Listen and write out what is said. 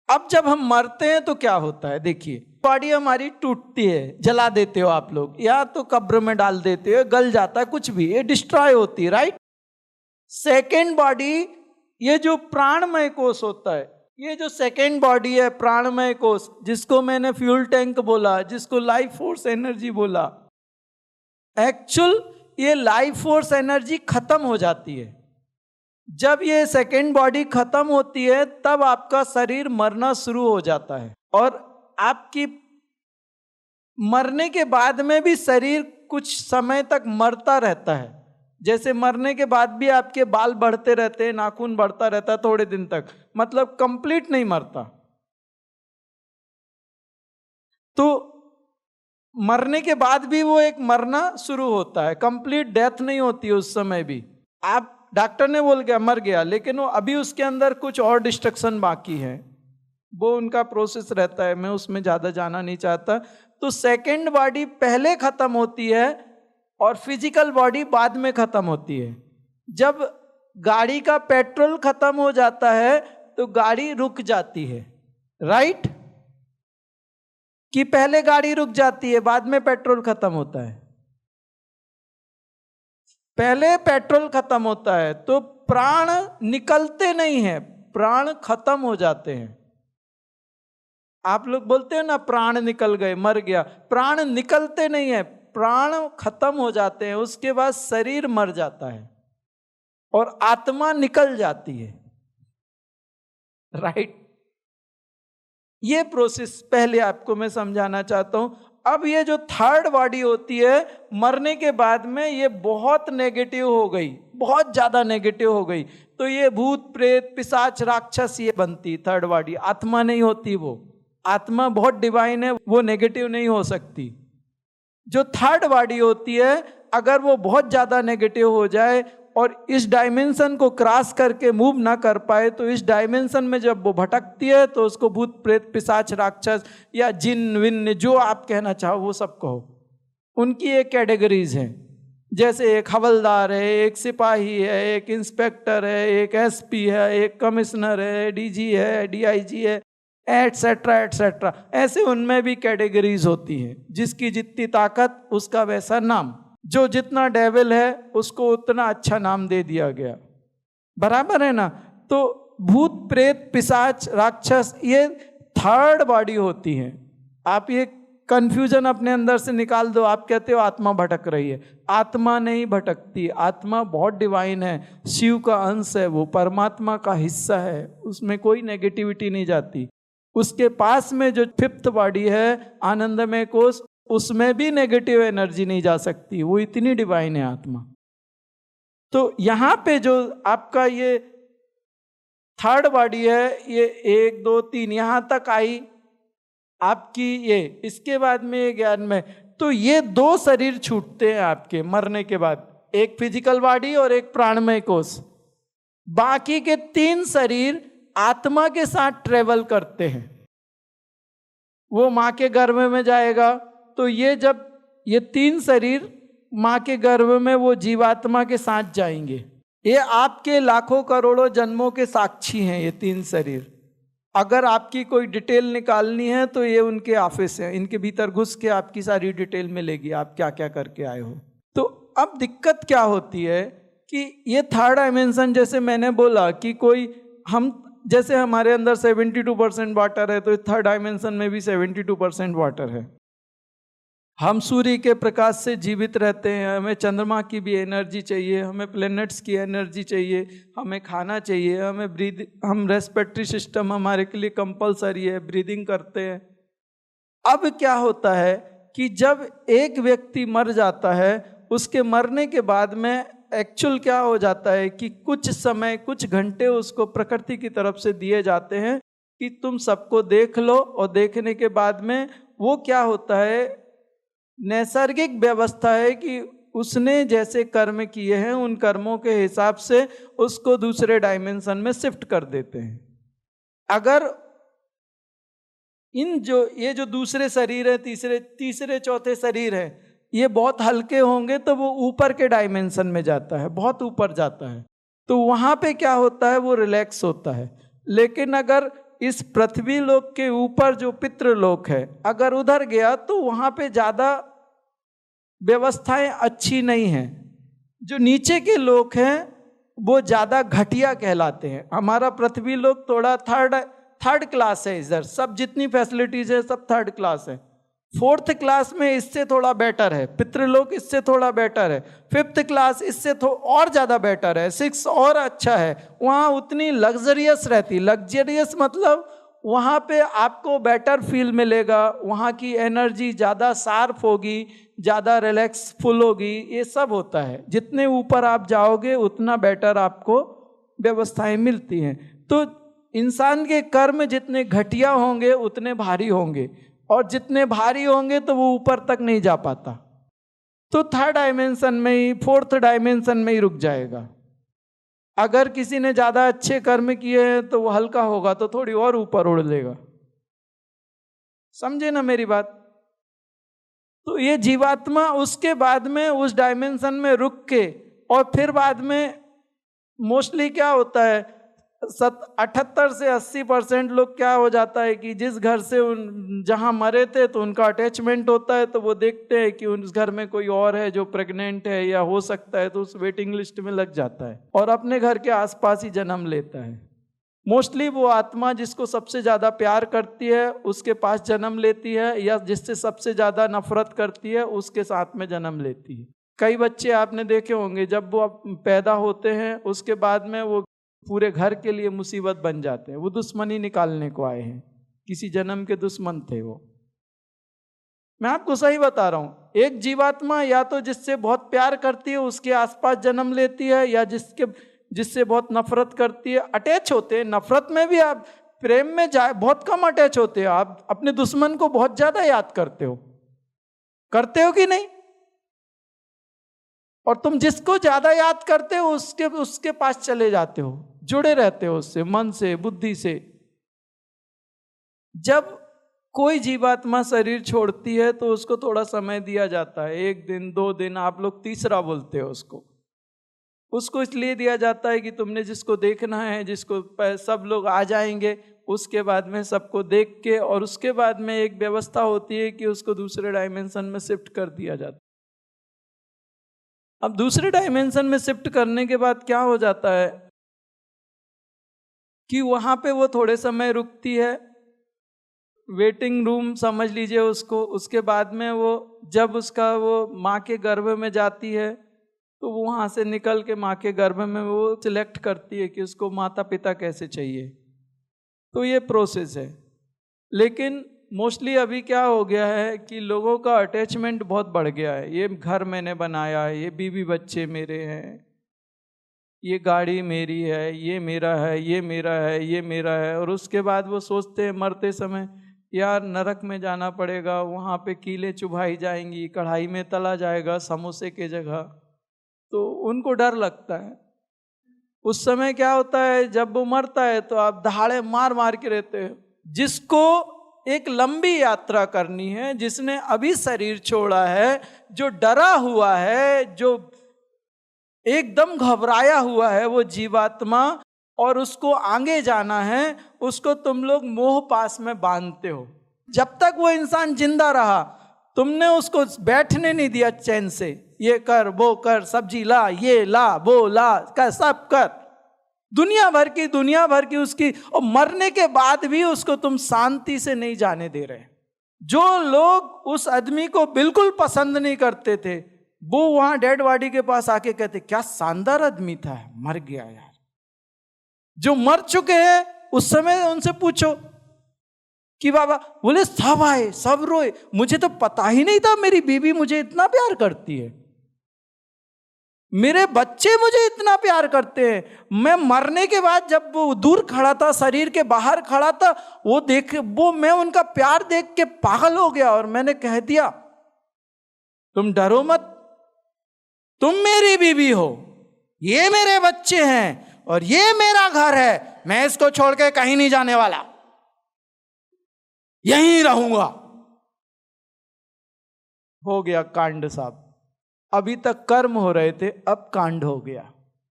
अब जब हम मरते हैं तो क्या होता है, देखिए बॉडी हमारी टूटती है, जला देते हो आप लोग, या तो कब्र में डाल देते हो, गल जाता है, कुछ भी, ये डिस्ट्रॉय होती है, राइट। सेकेंड बॉडी, ये जो प्राणमय कोष होता है, ये जो सेकेंड बॉडी है प्राणमय कोष, जिसको मैंने फ्यूल टैंक बोला, जिसको लाइफ फोर्स एनर्जी बोला, एक्चुअल ये लाइफ फोर्स एनर्जी खत्म हो जाती है। जब ये सेकेंड बॉडी खत्म होती है तब आपका शरीर मरना शुरू हो जाता है, और आपकी मरने के बाद में भी शरीर कुछ समय तक मरता रहता है। जैसे मरने के बाद भी आपके बाल बढ़ते रहते हैं, नाखून बढ़ता रहता है थोड़े दिन तक, मतलब कंप्लीट नहीं मरता। तो मरने के बाद भी वो एक मरना शुरू होता है, कंप्लीट डेथ नहीं होती उस समय भी। आप डॉक्टर ने बोल गया मर गया, लेकिन वो अभी उसके अंदर कुछ और डिस्ट्रक्शन बाकी है, वो उनका प्रोसेस रहता है, मैं उसमें ज़्यादा जाना नहीं चाहता। तो सेकेंड बॉडी पहले खत्म होती है और फिजिकल बॉडी बाद में खत्म होती है। जब गाड़ी का पेट्रोल खत्म हो जाता है तो गाड़ी रुक जाती है, राइट, कि पहले गाड़ी रुक जाती है बाद में पेट्रोल खत्म होता है। पहले पेट्रोल खत्म होता है तो प्राण निकलते नहीं हैं, प्राण खत्म हो जाते हैं। आप लोग बोलते हो ना प्राण निकल गए, मर गया, प्राण निकलते नहीं है, प्राण खत्म हो जाते हैं। उसके बाद शरीर मर जाता है और आत्मा निकल जाती है, राइट। ये प्रोसेस पहले आपको मैं समझाना चाहता हूं। अब ये जो थर्ड बॉडी होती है, मरने के बाद में ये बहुत नेगेटिव हो गई, बहुत ज्यादा नेगेटिव हो गई, तो ये भूत प्रेत पिशाच राक्षस ये बनती थर्ड बॉडी। आत्मा नहीं होती वो, आत्मा बहुत डिवाइन है, वो नेगेटिव नहीं हो सकती। जो थर्ड बॉडी होती है, अगर वो बहुत ज्यादा नेगेटिव हो जाए और इस डायमेंशन को क्रॉस करके मूव ना कर पाए, तो इस डायमेंशन में जब वो भटकती है तो उसको भूत प्रेत पिशाच राक्षस या जिन विन जो आप कहना चाहो वो सब कहो, उनकी एक कैटेगरीज हैं। जैसे एक हवलदार है, एक सिपाही है, एक इंस्पेक्टर है, एक एसपी है, एक कमिश्नर है, डीजी है, डीआईजी है, एटसेट्रा एटसेट्रा। ऐसे उनमें भी कैटेगरीज होती हैं, जिसकी जितनी ताकत उसका वैसा नाम, जो जितना डेविल है उसको उतना अच्छा नाम दे दिया गया, बराबर है ना। तो भूत प्रेत पिशाच राक्षस ये थर्ड बॉडी होती है। आप ये कंफ्यूजन अपने अंदर से निकाल दो। आप कहते हो आत्मा भटक रही है, आत्मा नहीं भटकती, आत्मा बहुत डिवाइन है, शिव का अंश है, वो परमात्मा का हिस्सा है, उसमें कोई नेगेटिविटी नहीं जाती। उसके पास में जो फिफ्थ बॉडी है आनंदमय कोष, उसमें भी नेगेटिव एनर्जी नहीं जा सकती, वो इतनी डिवाइन है आत्मा। तो यहां पे जो आपका ये थर्ड बॉडी है, ये 1 2 3 यहां तक आई आपकी ये। इसके बाद में ये ज्ञान में, तो ये 2 शरीर छूटते हैं आपके मरने के बाद, एक फिजिकल बॉडी और एक प्राणमय कोष। बाकी के 3 शरीर आत्मा के साथ ट्रेवल करते हैं। वो मां के गर्भ में जाएगा, तो ये जब ये 3 शरीर मां के गर्भ में, वो जीवात्मा के साथ जाएंगे। ये आपके लाखों करोड़ों जन्मों के साक्षी हैं ये 3 शरीर। अगर आपकी कोई डिटेल निकालनी है तो ये उनके ऑफिस है, इनके भीतर घुस के आपकी सारी डिटेल मिलेगी, आप क्या क्या करके आए हो। तो अब दिक्कत क्या होती है कि ये थर्ड डायमेंशन, जैसे मैंने बोला कि कोई हम जैसे हमारे अंदर 72% वाटर है, तो थर्ड डायमेंशन में भी 72% वाटर है। हम सूर्य के प्रकाश से जीवित रहते हैं, हमें चंद्रमा की भी एनर्जी चाहिए, हमें प्लैनेट्स की एनर्जी चाहिए, हमें खाना चाहिए, हमें हम रेस्पिरेटरी सिस्टम हमारे के लिए कंपलसरी है, ब्रीदिंग करते हैं। अब क्या होता है कि जब एक व्यक्ति मर जाता है, उसके मरने के बाद में एक्चुअल क्या हो जाता है कि कुछ समय, कुछ घंटे उसको प्रकृति की तरफ से दिए जाते हैं कि तुम सबको देख लो, और देखने के बाद में वो क्या होता है, नैसर्गिक व्यवस्था है कि उसने जैसे कर्म किए हैं उन कर्मों के हिसाब से उसको दूसरे डायमेंशन में शिफ्ट कर देते हैं। अगर ये जो दूसरे शरीर है, तीसरे चौथे शरीर है, ये बहुत हल्के होंगे तो वो ऊपर के डायमेंशन में जाता है, बहुत ऊपर जाता है, तो वहां पे क्या होता है, वो रिलैक्स होता है। लेकिन अगर इस पृथ्वी लोक के ऊपर जो पितृलोक है, अगर उधर गया तो वहां पे ज्यादा व्यवस्थाएं अच्छी नहीं हैं। जो नीचे के लोक हैं वो ज्यादा घटिया कहलाते हैं। हमारा पृथ्वी लोक थोड़ा थर्ड क्लास है, इधर सब जितनी फैसिलिटीज है सब थर्ड क्लास है। फोर्थ क्लास में इससे थोड़ा बेटर है, पितृलोक इससे थोड़ा बेटर है, फिफ्थ क्लास इससे और ज्यादा बेटर है, सिक्स और अच्छा है। वहाँ उतनी लग्जरियस रहती, लग्जरियस मतलब वहाँ पे आपको बेटर फील मिलेगा, वहाँ की एनर्जी ज़्यादा शार्प होगी, ज़्यादा रिलैक्सफुल होगी, ये सब होता है। जितने ऊपर आप जाओगे उतना बेटर आपको व्यवस्थाएं मिलती हैं। तो इंसान के कर्म जितने घटिया होंगे उतने भारी होंगे, और जितने भारी होंगे तो वो ऊपर तक नहीं जा पाता, तो थर्ड डायमेंशन में ही, फोर्थ डायमेंशन में ही रुक जाएगा। अगर किसी ने ज्यादा अच्छे कर्म किए हैं तो वो हल्का होगा तो थोड़ी और ऊपर उड़ लेगा। समझे ना मेरी बात? तो ये जीवात्मा उसके बाद में उस डायमेंशन में रुक के, और फिर बाद में मोस्टली क्या होता है, 78 से 80% लोग क्या हो जाता है कि जिस घर से जहां मरे थे तो उनका अटैचमेंट होता है, तो वो देखते हैं कि उस घर में कोई और है जो प्रेग्नेंट है या हो सकता है, तो उस वेटिंग लिस्ट में लग जाता है और अपने घर के आसपास ही जन्म लेता है। मोस्टली वो आत्मा जिसको सबसे ज़्यादा प्यार करती है उसके पास जन्म लेती है, या जिससे सबसे ज़्यादा नफरत करती है उसके साथ में जन्म लेती है। कई बच्चे आपने देखे होंगे जब वो पैदा होते हैं उसके बाद में वो पूरे घर के लिए मुसीबत बन जाते हैं। वो दुश्मनी निकालने को आए हैं, किसी जन्म के दुश्मन थे वो। मैं आपको सही बता रहा हूं, एक जीवात्मा या तो जिससे बहुत प्यार करती है उसके आसपास जन्म लेती है, या जिससे बहुत नफरत करती है। अटैच होते हैं, नफरत में भी आप, प्रेम में बहुत कम अटैच होते हो। आप अपने दुश्मन को बहुत ज्यादा याद करते हो कि नहीं? और तुम जिसको ज्यादा याद करते हो उसके पास चले जाते हो, जुड़े रहते हो उससे, मन से, बुद्धि से। जब कोई जीवात्मा शरीर छोड़ती है तो उसको थोड़ा समय दिया जाता है, 1 दिन 2 दिन, आप लोग तीसरा बोलते हो उसको इसलिए दिया जाता है कि तुमने जिसको देखना है, जिसको सब लोग आ जाएंगे, उसके बाद में सबको देख के, और उसके बाद में एक व्यवस्था होती है कि उसको दूसरे डायमेंशन में शिफ्ट कर दिया जाता है। अब दूसरे डायमेंशन में शिफ्ट करने के बाद क्या हो जाता है कि वहां पे वो थोड़े समय रुकती है, वेटिंग रूम समझ लीजिए उसको। उसके बाद में वो जब वो माँ के गर्भ में जाती है तो वो वहाँ से निकल के माँ के गर्भ में वो सिलेक्ट करती है कि उसको माता पिता कैसे चाहिए। तो ये प्रोसेस है। लेकिन मोस्टली अभी क्या हो गया है कि लोगों का अटैचमेंट बहुत बढ़ गया है। ये घर मैंने बनाया है, ये बीवी बच्चे मेरे हैं, ये गाड़ी मेरी है, ये मेरा है, ये मेरा है, ये मेरा है। और उसके बाद वो सोचते हैं मरते समय, यार नरक में जाना पड़ेगा, वहाँ पे कीलें चुभाई जाएंगी, कढ़ाई में तला जाएगा समोसे के जगह। तो उनको डर लगता है। उस समय क्या होता है, जब वो मरता है तो आप दहाड़े मार मार के रहते हो। जिसको एक लंबी यात्रा करनी है, जिसने अभी शरीर छोड़ा है, जो डरा हुआ है, जो एकदम घबराया हुआ है, वो जीवात्मा, और उसको आगे जाना है, उसको तुम लोग मोह पास में बांधते हो। जब तक वो इंसान जिंदा रहा तुमने उसको बैठने नहीं दिया चैन से, ये कर वो कर, सब्जी ला, ये ला वो ला, कर सब कर, दुनिया भर की उसकी, और मरने के बाद भी उसको तुम शांति से नहीं जाने दे रहे। जो लोग उस आदमी को बिल्कुल पसंद नहीं करते थे वो वहां डेड बॉडी के पास आके कहते क्या शानदार आदमी था, मर गया यार। जो मर चुके हैं उस समय उनसे पूछो कि बाबा, बोले सब आए, सब रोए, मुझे तो पता ही नहीं था मेरी बीवी मुझे इतना प्यार करती है, मेरे बच्चे मुझे इतना प्यार करते हैं। मैं मरने के बाद जब वो दूर खड़ा था, शरीर के बाहर खड़ा था, वो मैं उनका प्यार देख के पागल हो गया, और मैंने कह दिया तुम डरो मत, तुम मेरी बीवी हो, ये मेरे बच्चे हैं और ये मेरा घर है, मैं इसको छोड़ के कहीं नहीं जाने वाला, यहीं रहूंगा। हो गया कांड साहब। अभी तक कर्म हो रहे थे, अब कांड हो गया।